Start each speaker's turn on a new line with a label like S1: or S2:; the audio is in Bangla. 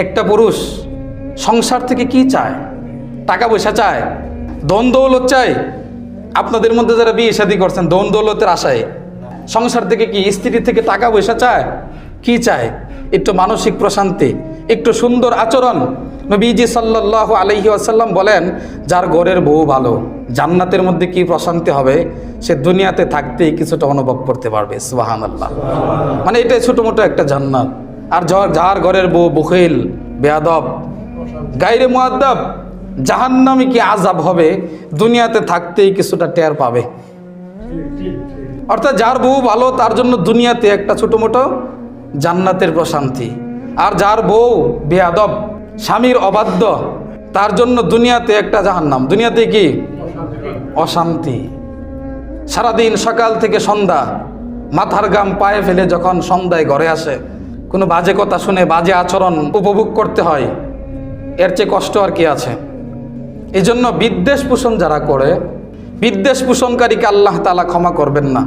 S1: একটা পুরুষ সংসার থেকে কি চায়? টাকা পয়সা চায়, ধন দৌলত চায়? আপনাদের মধ্যে যারা বিয়ে শাদী করছেন ধন দৌলতের আশায়, সংসার থেকে কি, স্ত্রী থেকে টাকা পয়সা চায়? কি চায়? একটু মানসিক প্রশান্তি, একটু সুন্দর আচরণ। নবীজি সাল্লাল্লাহু আলাইহি ওয়াসাল্লাম বলেন, যার ঘরের বউ ভালো, জান্নাতের মধ্যে কি প্রশান্তি হবে সে দুনিয়াতে থাকতেই কিছুটা অনুভব করতে পারবে। সুবহানাল্লাহ। মানে এটাই ছোট মোটো একটা জান্নাত। আর যার ঘরের বউ বখিল, বেয়াদব, গায়রে মুআদ্দাব, জাহান্নামে কি আযাব হবে দুনিয়াতে থাকতেই কিছুটা টের পাবে। অর্থাৎ যার বউ ভালো তার জন্য দুনিয়াতে একটা ছোট মোটো জান্নাতের প্রশান্তি, আর যার বউ বেয়াদব, স্বামীর অবাধ্য, তার জন্য দুনিয়াতে একটা জাহান্নাম, দুনিয়াতে কি অশান্তি। সারাদিন সকাল থেকে সন্ধ্যা মাথার ঘাম পায়ে ফেলে যখন সন্ধ্যায় ঘরে আসে, কোনো বাজে কথা শুনে বাজে আচরণ উপভোগ করতে হয়, এর চেয়ে কষ্ট আর কি আছে? এই জন্য বিদ্বেষ পোষণ যারা করে, বিদ্বেষ পোষণকারীকে আল্লাহ তাআলা ক্ষমা করবেন না।